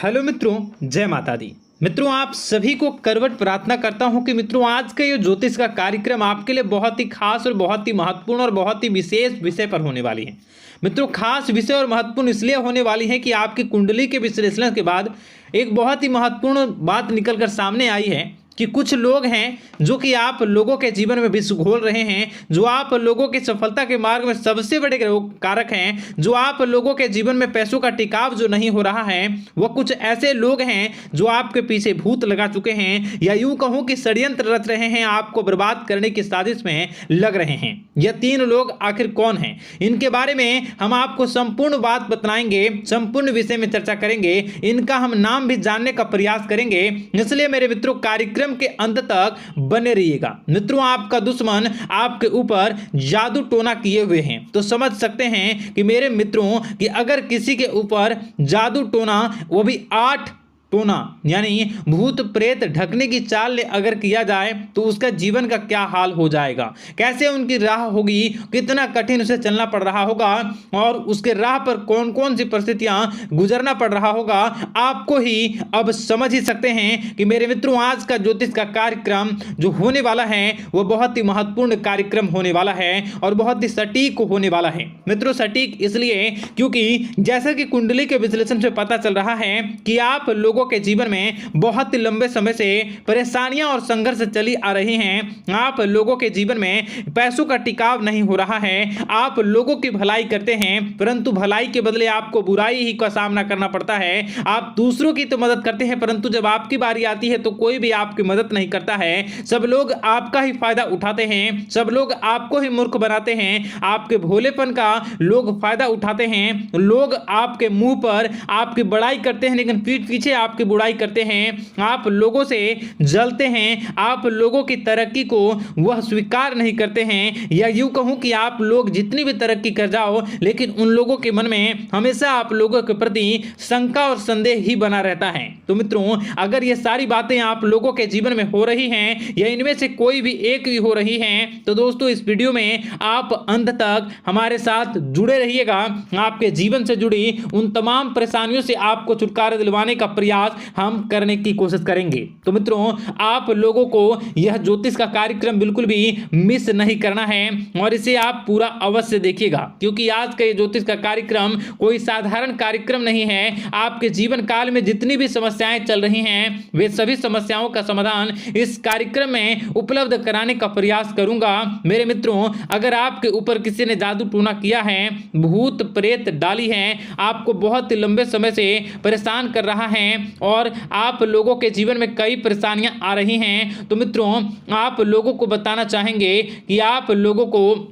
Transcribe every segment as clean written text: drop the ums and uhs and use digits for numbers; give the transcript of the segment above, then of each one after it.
Hello मित्रों, जय माता दी। मित्रों, आप सभी को करवट प्रार्थना करता हूं कि मित्रों आज का ये ज्योतिष का कार्यक्रम आपके लिए बहुत ही खास और बहुत ही महत्वपूर्ण और बहुत ही विशेष विषय पर होने वाली है। मित्रों, खास विषय और महत्वपूर्ण इसलिए होने वाली है कि आपकी कुंडली के विश्लेषण के बाद एक बहुत ही महत्वपूर्ण बात निकलकर सामने आई है कि कुछ लोग हैं जो कि आप लोगों के जीवन में विष घोल रहे हैं, जो आप लोगों की सफलता के मार्ग में सबसे बड़े कारक हैं, जो आप लोगों के जीवन में पैसों का टिकाव जो नहीं हो रहा है, वह कुछ ऐसे लोग हैं जो आपके पीछे भूत लगा चुके हैं या यूं कहूं कि षड्यंत्र रच रहे हैं, आपको बर्बाद करने की साजिश में लग रहे हैं। यह तीन लोग आखिर कौन हैं, इनके बारे में हम आपको संपूर्ण बात बताएंगे, संपूर्ण विषय में चर्चा करेंगे, इनका हम नाम भी जानने का प्रयास करेंगे। इसलिए मेरे मित्रों, कार्यक्रम के अंत तक बने रहिएगा। मित्रों, आपका दुश्मन आपके ऊपर जादू टोना किए हुए हैं, तो समझ सकते हैं कि मेरे मित्रों कि अगर किसी के ऊपर जादू टोना, वो भी 8 टोना यानी भूत प्रेत ढकने की चाल अगर किया जाए तो उसका जीवन का क्या हाल हो जाएगा, कैसे उनकी राह होगी, कितना कठिन उसे चलना पड़ रहा होगा और उसके राह पर कौन कौन सी परिस्थितियां गुजरना पड़ रहा होगा, आपको ही अब समझ ही सकते हैं कि मेरे मित्रों आज का ज्योतिष का कार्यक्रम जो होने वाला है वह बहुत ही महत्वपूर्ण कार्यक्रम होने वाला है और बहुत ही सटीक होने वाला है। मित्रों, सटीक इसलिए क्योंकि जैसा कि कुंडली के विश्लेषण से पता चल रहा है कि आप लोगों के जीवन में बहुत ही लंबे समय से परेशानियां और संघर्ष चली आ रही हैं। आप लोगों के जीवन में पैसों का टिकाव नहीं हो रहा है। आप लोगों की भलाई करते हैं परंतु भलाई के बदले आपको बुराई ही का सामना करना पड़ता है। आप दूसरों की तो मदद करते हैं परंतु जब आपकी बारी आती है तो कोई भी आपकी मदद नहीं करता है। सब लोग आपका ही फायदा उठाते हैं, सब लोग आपको ही मूर्ख बनाते हैं, आपके भोलेपन का लोग फायदा उठाते हैं। लोग आपके मुंह पर आपकी बड़ाई करते हैं लेकिन पीठ पीछे आपकी बुराई करते हैं। आप लोगों से जलते हैं, आप लोगों की तरक्की को वह स्वीकार नहीं करते हैं, या यूं कहूं कि आप लोग जितनी भी तरक्की कर जाओ लेकिन उन लोगों के मन में हमेशा आप लोगों के प्रति शंका और संदेह ही बना रहता है। तो मित्रों, अगर ये सारी बातें आप लोगों के जीवन में हो रही हैं या इनमें से कोई भी एक भी हो रही हैं तो दोस्तों इस वीडियो में आप अंत तक हमारे साथ जुड़े रहिएगा। आपके जीवन से जुड़ी उन तमाम परेशानियों से आपको छुटकारा दिलवाने का प्रयास हम करने की कोशिश करेंगे। तो मित्रों, आप लोगों को यह ज्योतिष का कार्यक्रम बिल्कुल भी मिस नहीं करना है और इसे आप पूरा अवश्य देखिएगा क्योंकि आज का ये ज्योतिष का कार्यक्रम कोई साधारण कार्यक्रम नहीं है। आपके जीवन काल में जितनी भी समस्याएं चल रही हैं वे सभी समस्याओं का समाधान इस कार्यक्रम में उपलब्ध कराने का प्रयास करूंगा। मेरे मित्रों, अगर आपके ऊपर किसी ने जादू टोना किया है, भूत प्रेत डाली है, आपको बहुत ही लंबे समय से परेशान कर रहा है और आप लोगों के जीवन में कई परेशानियां आ रही हैं, तो मित्रों आप लोगों को बताना चाहेंगे कि आप लोगों को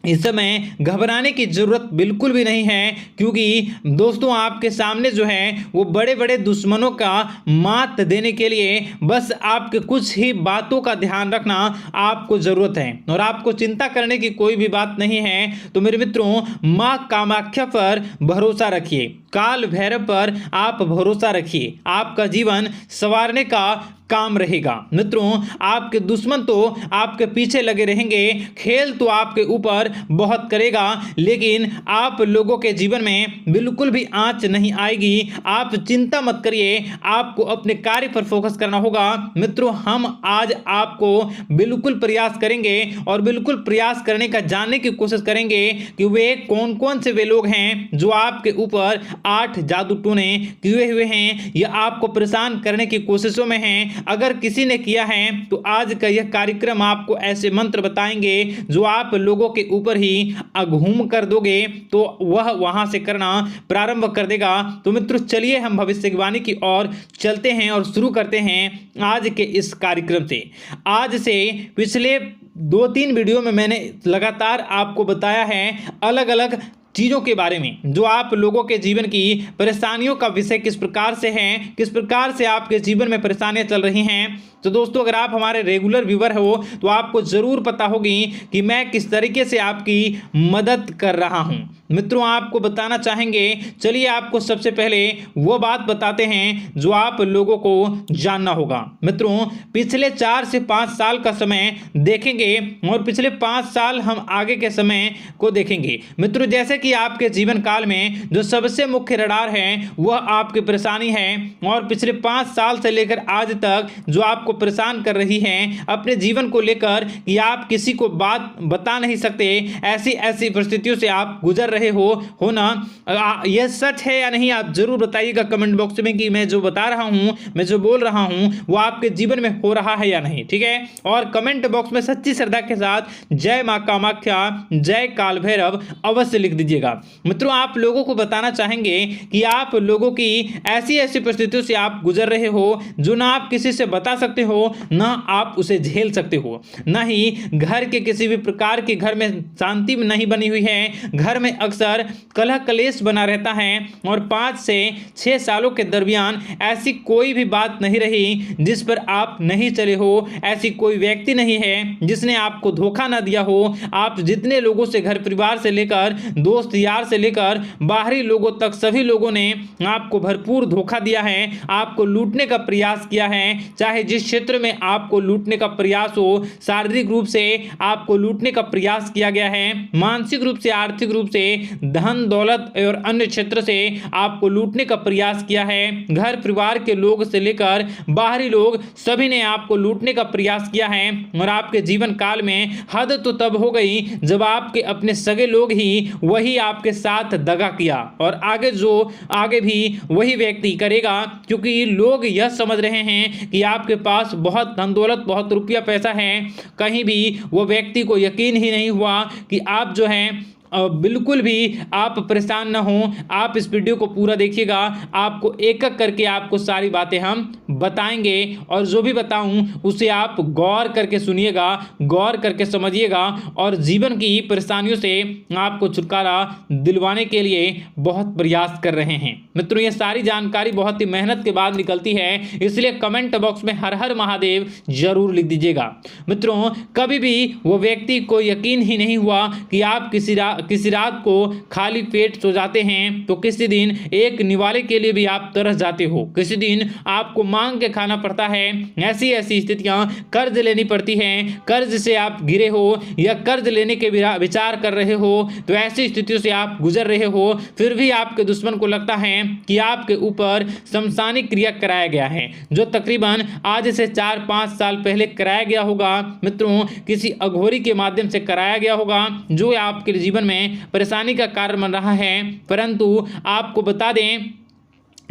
इस समय घबराने की जरूरत बिल्कुल भी नहीं है क्योंकि दोस्तों आपके सामने जो है वो बड़े बड़े दुश्मनों का मात देने के लिए बस आपके कुछ ही बातों का ध्यान रखना आपको जरूरत है और आपको चिंता करने की कोई भी बात नहीं है। तो मेरे मित्रों, मां कामाख्या पर भरोसा रखिए, काल भैरव पर आप भरोसा रखिए, आपका जीवन संवारने का काम रहेगा। मित्रों, आपके दुश्मन तो आपके पीछे लगे रहेंगे, खेल तो आपके ऊपर बहुत करेगा लेकिन आप लोगों के जीवन में बिल्कुल भी आंच नहीं आएगी। आप चिंता मत करिए, आपको अपने कार्य पर फोकस करना होगा। मित्रों, हम आज आपको बिल्कुल प्रयास करेंगे और बिल्कुल प्रयास करने का जानने की कोशिश करेंगे कि वे कौन कौन से वे लोग हैं जो आपके ऊपर 8 जादू टोने किए हुए हैं या आपको परेशान करने की कोशिशों में हैं। अगर किसी ने किया है तो आज का यह कार्यक्रम आपको ऐसे मंत्र बताएंगे जो आप लोगों के ऊपर ही अघूम कर दोगे तो वह वहां से करना प्रारंभ कर देगा। तो मित्रों, चलिए हम भविष्यवाणी की ओर चलते हैं और शुरू करते हैं आज के इस कार्यक्रम से। आज से पिछले 2-3 वीडियो में मैंने लगातार आपको बताया है अलग अलग चीज़ों के बारे में जो आप लोगों के जीवन की परेशानियों का विषय किस प्रकार से है, किस प्रकार से आपके जीवन में परेशानियां चल रही हैं। तो दोस्तों, अगर आप हमारे रेगुलर व्यूवर हो तो आपको ज़रूर पता होगी कि मैं किस तरीके से आपकी मदद कर रहा हूं। मित्रों आपको बताना चाहेंगे। चलिए आपको सबसे पहले वो बात बताते हैं जो आप लोगों को जानना होगा। मित्रों पिछले 4 से 5 साल का समय देखेंगे और पिछले 5 साल हम आगे के समय को देखेंगे। मित्रों जैसे कि आपके जीवन काल में जो सबसे मुख्य रडार है वह आपकी परेशानी है और पिछले 5 साल से लेकर आज तक जो आपको परेशान कर रही है अपने जीवन को लेकर कि आप किसी को बात बता नहीं सकते, ऐसी ऐसी परिस्थितियों से आप गुजर रहे हो ना। यह सच है या नहीं आप जरूर बताइएगा कमेंट बॉक्स में कि मैं जो बता रहा हूं, मैं जो बोल रहा हूं वो आपके जीवन में हो रहा है या नहीं। ठीक है, और कमेंट बॉक्स में सच्ची श्रद्धा के साथ जय मां कामाख्या, जय काल भैरव अवश्य लिख दीजिएगा। मित्रों आप लोगों को बताना चाहेंगे कि आप लोगों की ऐसी ऐसी परिस्थितियों से आप गुजर रहे हो जो ना आप किसी से बता सकते हो ना आप उसे झेल सकते हो, ना ही घर के किसी भी प्रकार के घर में शांति नहीं बनी हुई है। घर में अक्सर कलह कलेश बना रहता है और 5 से 6 सालों के दरमियान ऐसी कोई भी बात नहीं रही जिस पर आप नहीं चले हो, ऐसी कोई व्यक्ति नहीं है जिसने आपको धोखा ना दिया हो। आप जितने लोगों से घर परिवार से लेकर दोस्त यार से लेकर बाहरी लोगों तक सभी लोगों ने आपको भरपूर धोखा दिया है, आपको लूटने का प्रयास किया है। चाहे जिस क्षेत्र में आपको लूटने का प्रयास हो, शारीरिक रूप से आपको लूटने का प्रयास किया गया है, मानसिक रूप से आर्थिक रूप से धन दौलत और अन्य क्षेत्र से आपको लूटने का प्रयास किया है। घर परिवार के लोग से लेकर बाहरी लोग सभी ने आपको लूटने का प्रयास किया है और आपके जीवन काल में हद तो तब हो गई जब आपके अपने सगे लोग ही वही आपके साथ दगा किया और आगे भी वही व्यक्ति करेगा, क्योंकि लोग यह समझ रहे हैं कि आपके पास बहुत धन दौलत बहुत रुपया पैसा है। कहीं भी वो व्यक्ति को यकीन ही नहीं हुआ कि आप जो है बिल्कुल भी आप परेशान ना हो। आप इस वीडियो को पूरा देखिएगा, आपको एक एक करके आपको सारी बातें हम बताएंगे और जो भी बताऊं उसे आप गौर करके सुनिएगा, गौर करके समझिएगा और जीवन की परेशानियों से आपको छुटकारा दिलवाने के लिए बहुत प्रयास कर रहे हैं। मित्रों ये सारी जानकारी बहुत ही मेहनत के बाद निकलती है, इसलिए कमेंट बॉक्स में हर हर महादेव जरूर लिख दीजिएगा। मित्रों कभी भी वो व्यक्ति को यकीन ही नहीं हुआ कि आप किसी रात को खाली पेट सो जाते हैं तो किसी दिन एक निवाले के लिए भी आप तरस जाते हो, किसी दिन आपको मांग के खाना पड़ता है। ऐसी ऐसी स्थितियां कर्ज लेनी पड़ती हैं, कर्ज से आप घिरे हो या कर्ज लेने के विचार कर रहे हो, तो ऐसी स्थितियों से आप गुजर रहे हो। फिर भी आपके दुश्मन को लगता है कि आपके ऊपर शमशानी क्रिया कराया गया है, जो तकरीबन आज से 4-5 साल पहले कराया गया होगा। मित्रों किसी अघोरी के माध्यम से कराया गया होगा जो आपके जीवन में परेशानी का कारण बन रहा है। परंतु आपको बता दें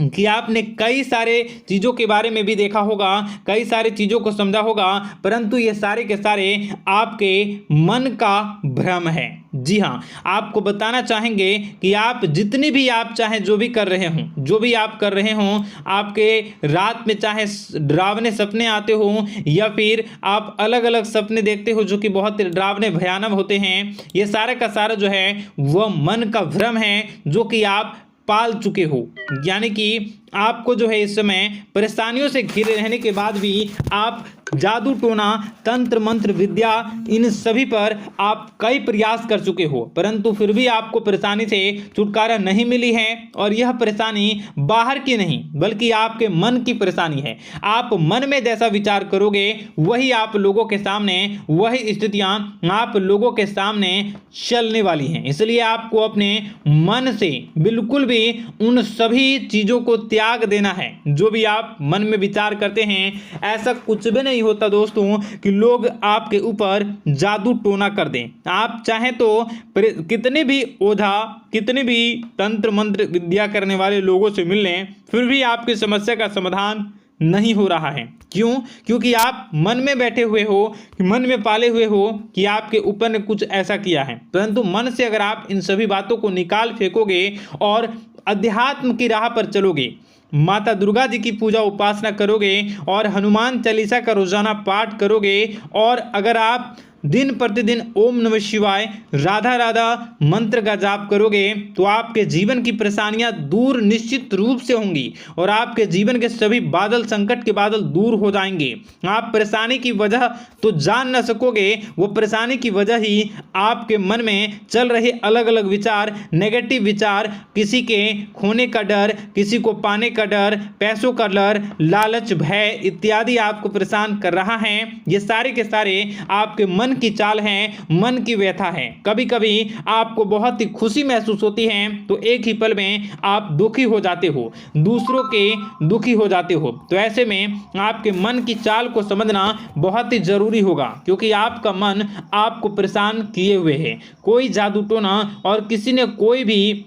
कि आपने कई सारे चीज़ों के बारे में भी देखा होगा, कई सारी चीज़ों को समझा होगा, परंतु ये सारे के सारे आपके मन का भ्रम है। जी हाँ, आपको बताना चाहेंगे कि आप जितनी भी आप चाहे जो भी कर रहे हों, जो भी आप कर रहे हों, आपके रात में चाहे डरावने सपने आते हों या फिर आप अलग अलग सपने देखते हो जो कि बहुत डरावने भयानक होते हैं, ये सारे का सारा जो है वह मन का भ्रम है जो कि आप पाल चुके हो। यानी कि आपको जो है इस समय परेशानियों से घिरे रहने के बाद भी आप जादू टोना तंत्र मंत्र विद्या इन सभी पर आप कई प्रयास कर चुके हो, परंतु फिर भी आपको परेशानी से छुटकारा नहीं मिली है। और यह परेशानी बाहर की नहीं बल्कि आपके मन की परेशानी है। आप मन में जैसा विचार करोगे वही आप लोगों के सामने, वही स्थितियां आप लोगों के सामने चलने वाली हैं। इसलिए आपको अपने मन से बिल्कुल भी उन सभी चीज़ों को त्याग देना है जो भी आप मन में विचार करते हैं। ऐसा कुछ भी नहीं होता दोस्तों कि लोग आपके ऊपर जादू टोना कर दें। आप चाहें तो कितने भी ओझा, कितने भी तंत्र मंत्र विद्या करने वाले लोगों से मिल लें, फिर भी आपकी समस्या का समाधान नहीं हो रहा है। क्यों? क्योंकि आप मन में बैठे हुए हो, मन में पाले हुए हो कि आपके ऊपर ने कुछ ऐसा किया है। परंतु मन से अगर आप इन सभी बातों को निकाल फेंकोगे और अध्यात्म की राह पर चलोगे, माता दुर्गा जी की पूजा उपासना करोगे और हनुमान चालीसा का रोजाना पाठ करोगे, और अगर आप दिन प्रतिदिन ओम नमः शिवाय राधा राधा मंत्र का जाप करोगे तो आपके जीवन की परेशानियां दूर निश्चित रूप से होंगी और आपके जीवन के सभी बादल, संकट के बादल दूर हो जाएंगे। आप परेशानी की वजह तो जान न सकोगे, वो परेशानी की वजह ही आपके मन में चल रहे अलग अलग विचार, नेगेटिव विचार, किसी के खोने का डर, किसी को पाने का डर, पैसों का डर, लालच, भय इत्यादि आपको परेशान कर रहा है। ये सारे के सारे आपके मन की चाल हैं, मन की व्यथा है। कभी कभी आपको बहुत ही खुशी महसूस होती है तो एक ही पल में आप दुखी हो जाते हो, दूसरों के दुखी हो जाते हो। तो ऐसे में आपके मन की चाल को समझना बहुत ही जरूरी होगा, क्योंकि आपका मन आपको परेशान किए हुए है। कोई जादू टोना और किसी ने कोई भी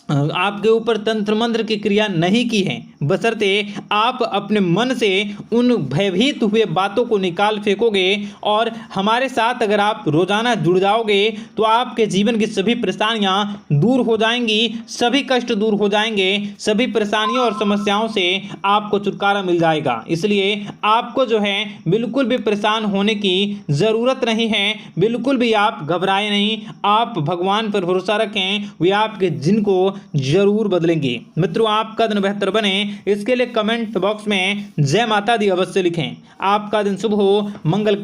आपके ऊपर तंत्र मंत्र की क्रिया नहीं की है, बशर्ते आप अपने मन से उन भयभीत हुए बातों को निकाल फेंकोगे और हमारे साथ अगर आप रोजाना जुड़ जाओगे तो आपके जीवन की सभी परेशानियां दूर हो जाएंगी, सभी कष्ट दूर हो जाएंगे, सभी परेशानियों और समस्याओं से आपको छुटकारा मिल जाएगा। इसलिए आपको जो है बिल्कुल भी परेशान होने की ज़रूरत नहीं है, बिल्कुल भी आप घबराए नहीं। आप भगवान पर भरोसा रखें, वे आपके जिनको जरूर बदलेंगे। मित्रों, आपका दिन बेहतर बने इसके लिए कमेंट बॉक्स में जय माता दी अवश्य लिखें। आपका दिन शुभ हो, मंगल का